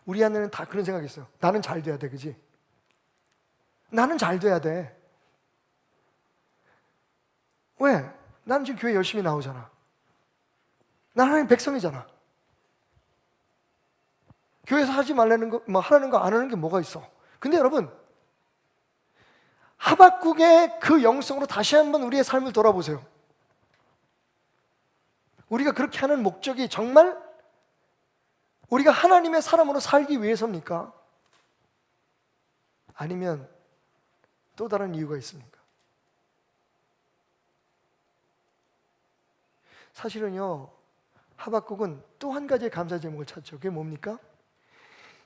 우리 안에는 다 그런 생각이 있어요. 나는 잘 돼야 돼, 그지? 나는 잘 돼야 돼. 왜? 나는 지금 교회 열심히 나오잖아. 난 하나님 백성이잖아. 교회에서 하지 말라는 거, 뭐 하라는 거 안 하는 게 뭐가 있어? 근데 여러분, 하박국의 그 영성으로 다시 한번 우리의 삶을 돌아보세요. 우리가 그렇게 하는 목적이 정말 우리가 하나님의 사람으로 살기 위해서입니까? 아니면 또 다른 이유가 있습니까? 사실은요, 하박국은 또 한 가지의 감사 제목을 찾죠. 그게 뭡니까?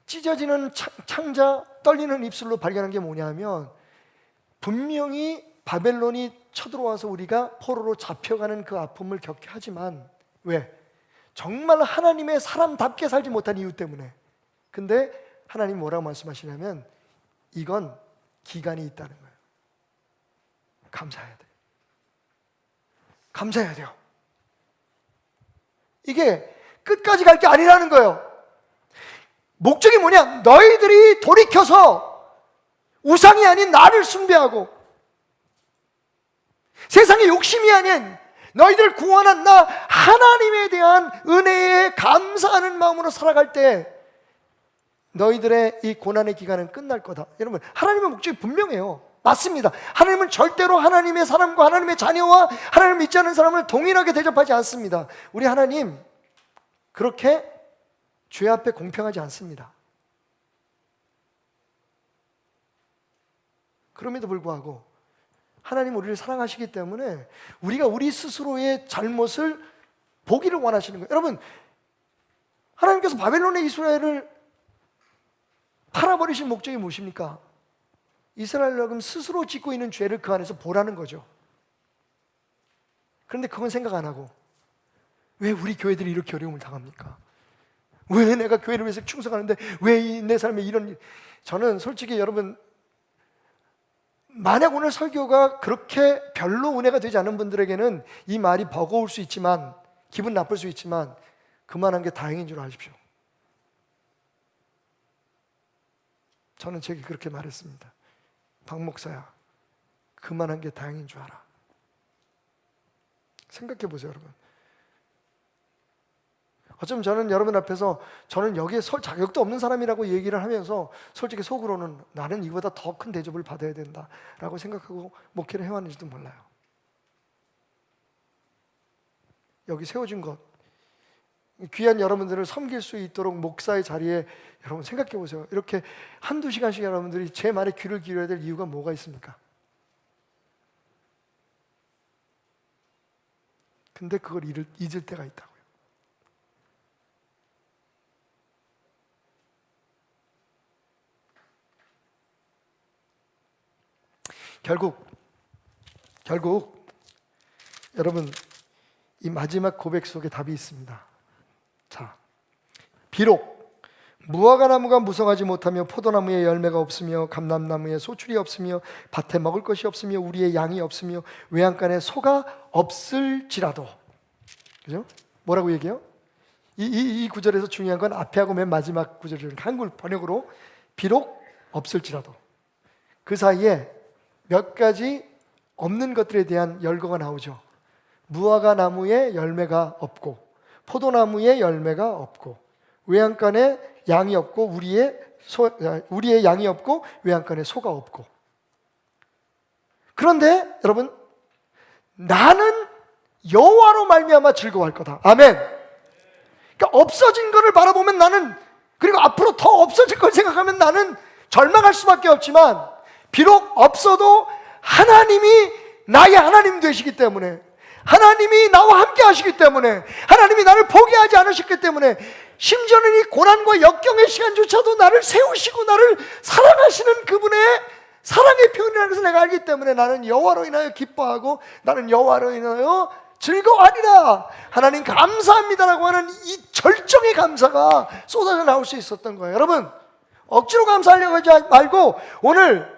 찢어지는 창자, 떨리는 입술로 발견한 게 뭐냐면 분명히 바벨론이 쳐들어와서 우리가 포로로 잡혀가는 그 아픔을 겪게 하지만 왜? 정말 하나님의 사람답게 살지 못한 이유 때문에. 근데 하나님이 뭐라고 말씀하시냐면 이건 기간이 있다는 거예요. 감사해야 돼. 감사해야 돼요. 이게 끝까지 갈 게 아니라는 거예요. 목적이 뭐냐? 너희들이 돌이켜서 우상이 아닌 나를 숭배하고 세상의 욕심이 아닌 너희들 구원한 나 하나님에 대한 은혜에 감사하는 마음으로 살아갈 때 너희들의 이 고난의 기간은 끝날 거다. 여러분, 하나님의 목적이 분명해요. 맞습니다. 하나님은 절대로 하나님의 사람과 하나님의 자녀와 하나님을 믿지 않는 사람을 동일하게 대접하지 않습니다. 우리 하나님 그렇게 죄 앞에 공평하지 않습니다. 그럼에도 불구하고 하나님 우리를 사랑하시기 때문에 우리가 우리 스스로의 잘못을 보기를 원하시는 거예요. 여러분, 하나님께서 바벨론의 이스라엘을 팔아버리신 목적이 무엇입니까? 이스라엘 여금 스스로 짓고 있는 죄를 그 안에서 보라는 거죠. 그런데 그건 생각 안 하고 왜 우리 교회들이 이렇게 어려움을 당합니까? 왜 내가 교회를 위해서 충성하는데 왜 내 삶에 이런 일? 저는 솔직히 여러분, 만약 오늘 설교가 그렇게 별로 은혜가 되지 않은 분들에게는 이 말이 버거울 수 있지만, 기분 나쁠 수 있지만 그만한 게 다행인 줄 아십시오. 저는 제게 그렇게 말했습니다. 박 목사야, 그만한 게 다행인 줄 알아. 생각해 보세요, 여러분. 어쩌면 저는 여러분 앞에서 저는 여기에 설 자격도 없는 사람이라고 얘기를 하면서 솔직히 속으로는 나는 이보다 더 큰 대접을 받아야 된다라고 생각하고 목회를 해왔는지도 몰라요. 여기 세워진 것, 귀한 여러분들을 섬길 수 있도록 목사의 자리에 여러분 생각해 보세요. 이렇게 한두 시간씩 여러분들이 제 말에 귀를 기울여야 될 이유가 뭐가 있습니까? 근데 그걸 잊을 때가 있다고요. 결국 여러분, 이 마지막 고백 속에 답이 있습니다. 자, 비록 무화과나무가 무성하지 못하며 포도나무에 열매가 없으며 감람나무에 소출이 없으며 밭에 먹을 것이 없으며 우리의 양이 없으며 외양간에 소가 없을지라도, 그죠? 뭐라고 얘기해요? 이 구절에서 중요한 건 앞에 하고 맨 마지막 구절을 한글 번역으로 비록 없을지라도, 그 사이에 몇 가지 없는 것들에 대한 열거가 나오죠. 무화과 나무에 열매가 없고 포도나무에 열매가 없고 외양간에 양이 없고 우리의 양이 없고 외양간에 소가 없고. 그런데 여러분, 나는 여호와로 말미암아 즐거워할 거다. 아멘. 그러니까 없어진 거를 바라보면 나는, 그리고 앞으로 더 없어질 걸 생각하면 나는 절망할 수밖에 없지만, 비록 없어도 하나님이 나의 하나님 되시기 때문에, 하나님이 나와 함께 하시기 때문에, 하나님이 나를 포기하지 않으셨기 때문에, 심지어는 이 고난과 역경의 시간조차도 나를 세우시고 나를 사랑하시는 그분의 사랑의 표현이라는 것을 내가 알기 때문에 나는 여호와로 인하여 기뻐하고 나는 여호와로 인하여 즐거워하리라. 하나님 감사합니다라고 하는 이 절정의 감사가 쏟아져 나올 수 있었던 거예요. 여러분, 억지로 감사하려고 하지 말고 오늘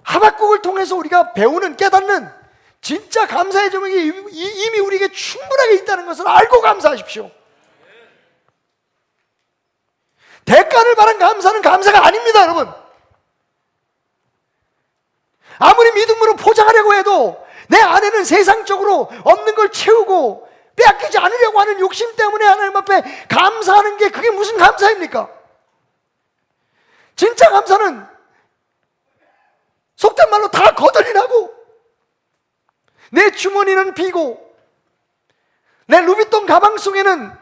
하박국을 통해서 우리가 배우는, 깨닫는 진짜 감사의 제목이 이미 우리에게 충분하게 있다는 것을 알고 감사하십시오. 대가를 바란 감사는 감사가 아닙니다, 여러분. 아무리 믿음으로 포장하려고 해도 내 안에는 세상적으로 없는 걸 채우고 빼앗기지 않으려고 하는 욕심 때문에 하나님 앞에 감사하는 게, 그게 무슨 감사입니까? 진짜 감사는 속된 말로 다 거덜이 나고, 내 주머니는 비고, 내 루비통 가방 속에는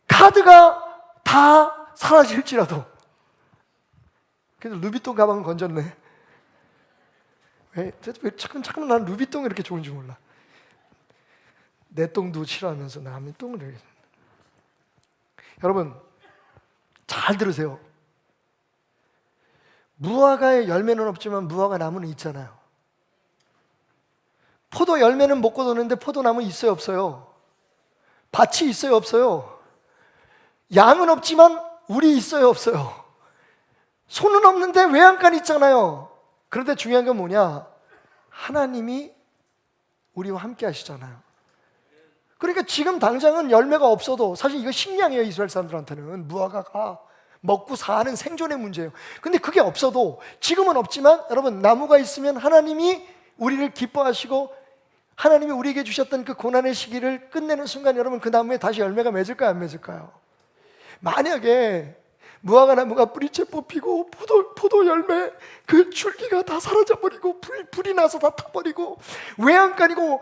카드가 다 사라질지라도. 그래서 루비통 가방은 건졌네. 왜 잠깐만 나는 루비통이 이렇게 좋은지 몰라. 내 똥도 싫어하면서 남의 똥을 이렇게. 여러분 잘 들으세요. 무화과에 열매는 없지만 무화과 나무는 있잖아요. 포도 열매는 못 거두는데 포도나무 있어요, 없어요? 밭이 있어요, 없어요? 양은 없지만 우리 있어요, 없어요? 손은 없는데 외양간 있잖아요. 그런데 중요한 건 뭐냐? 하나님이 우리와 함께 하시잖아요. 그러니까 지금 당장은 열매가 없어도, 사실 이거 식량이에요. 이스라엘 사람들한테는 무화과가 먹고 사는 생존의 문제예요. 근데 그게 없어도, 지금은 없지만 여러분, 나무가 있으면 하나님이 우리를 기뻐하시고 하나님이 우리에게 주셨던 그 고난의 시기를 끝내는 순간 여러분, 그 나무에 다시 열매가 맺을까요, 안 맺을까요? 만약에 무화과 나무가 뿌리채 뽑히고 포도 열매 그 줄기가 다 사라져버리고 불이 나서 다 타버리고 외양간이고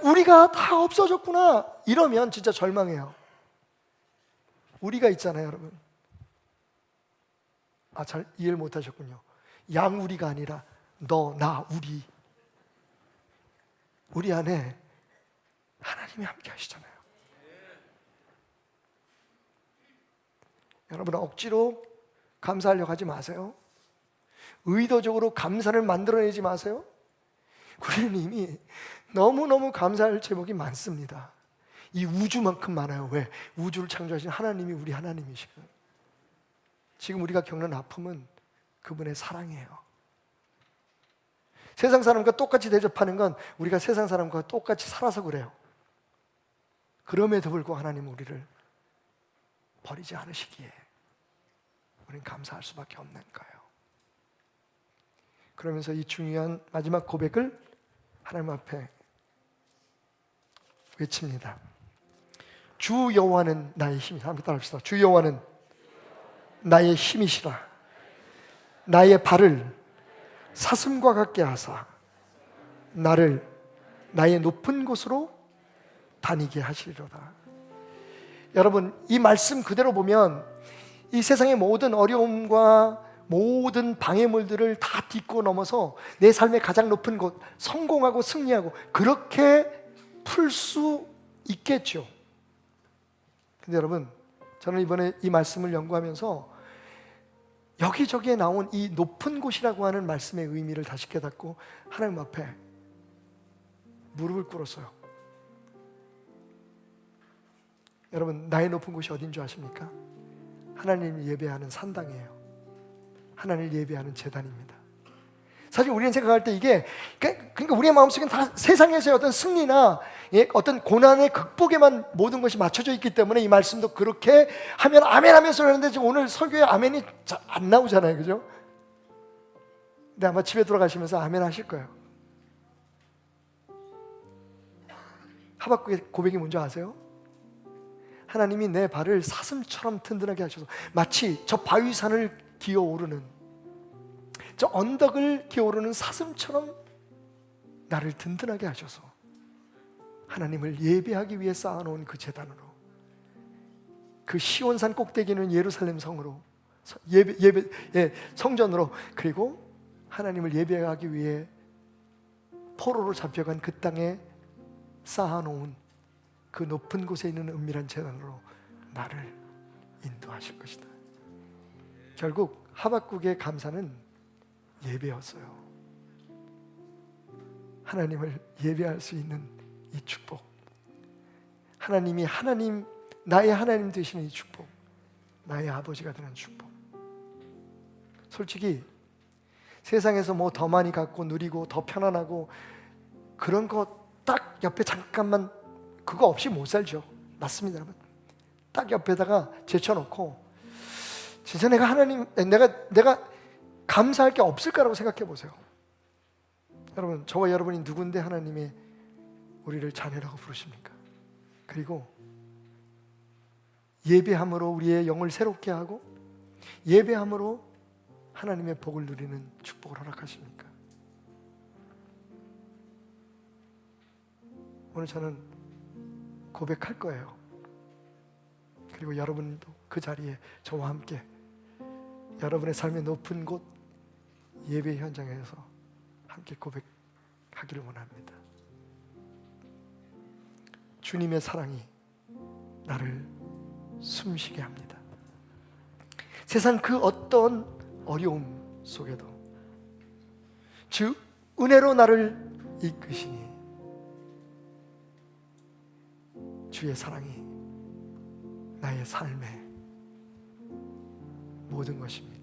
우리가 다 없어졌구나, 이러면 진짜 절망해요. 우리가 있잖아요, 여러분. 잘 이해를 못하셨군요. 양우리가 아니라 너, 나, 우리 안에 하나님이 함께 하시잖아요. 여러분 억지로 감사하려고 하지 마세요. 의도적으로 감사를 만들어내지 마세요. 우리는 이미 너무너무 감사할 제목이 많습니다. 이 우주만큼 많아요. 왜? 우주를 창조하신 하나님이 우리 하나님이시고, 지금 우리가 겪는 아픔은 그분의 사랑이에요. 세상 사람과 똑같이 대접하는 건 우리가 세상 사람과 똑같이 살아서 그래요. 그럼에도 불구하고 하나님은 우리를 버리지 않으시기에 우리는 감사할 수밖에 없는 거예요. 그러면서 이 중요한 마지막 고백을 하나님 앞에 외칩니다. 주 여호와는 나의 힘이시라. 한번 따라합시다. 주 여호와는 나의 힘이시라. 나의 발을 사슴과 같게 하사 나를 나의 높은 곳으로 다니게 하시리로다. 여러분 이 말씀 그대로 보면 이 세상의 모든 어려움과 모든 방해물들을 다 딛고 넘어서 내 삶의 가장 높은 곳, 성공하고 승리하고 그렇게 풀 수 있겠죠. 근데 여러분, 저는 이번에 이 말씀을 연구하면서 여기저기에 나온 이 높은 곳이라고 하는 말씀의 의미를 다시 깨닫고 하나님 앞에 무릎을 꿇었어요. 여러분, 나의 높은 곳이 어딘 줄 아십니까? 하나님을 예배하는 산당이에요. 하나님을 예배하는 제단입니다. 사실 우리는 생각할 때 이게, 그러니까 우리의 마음속에는 다 세상에서의 어떤 승리나 어떤 고난의 극복에만 모든 것이 맞춰져 있기 때문에 이 말씀도 그렇게 하면 아멘 하면서 하는데 지금 오늘 설교에 아멘이 잘 안 나오잖아요, 그죠? 근데 아마 집에 돌아가시면서 아멘 하실 거예요. 하박국의 고백이 뭔지 아세요? 하나님이 내 발을 사슴처럼 튼튼하게 하셔서, 마치 저 바위산을 기어오르는, 저 언덕을 기어오르는 사슴처럼 나를 든든하게 하셔서 하나님을 예배하기 위해 쌓아놓은 그 제단으로, 그 시온산 꼭대기는 예루살렘 성으로, 성전으로, 그리고 하나님을 예배하기 위해 포로로 잡혀간 그 땅에 쌓아놓은 그 높은 곳에 있는 은밀한 제단으로 나를 인도하실 것이다. 결국 하박국의 감사는 예배였어요. 하나님을 예배할 수 있는 이 축복, 하나님이 나의 하나님 되시는 이 축복, 나의 아버지가 되는 축복. 솔직히 세상에서 뭐 더 많이 갖고 누리고 더 편안하고 그런 거 딱 옆에 잠깐만 그거 없이 못 살죠. 맞습니다, 여러분. 딱 옆에다가 제쳐놓고 진짜 내가 감사할 게 없을까라고 생각해 보세요. 여러분, 저와 여러분이 누군데 하나님의 우리를 자녀라고 부르십니까? 그리고 예배함으로 우리의 영을 새롭게 하고 예배함으로 하나님의 복을 누리는 축복을 허락하십니까? 오늘 저는 고백할 거예요. 그리고 여러분도 그 자리에 저와 함께 여러분의 삶의 높은 곳 예배 현장에서 함께 고백하기를 원합니다. 주님의 사랑이 나를 숨쉬게 합니다. 세상 그 어떤 어려움 속에도 주 은혜로 나를 이끄시니 주의 사랑이 나의 삶의 모든 것입니다.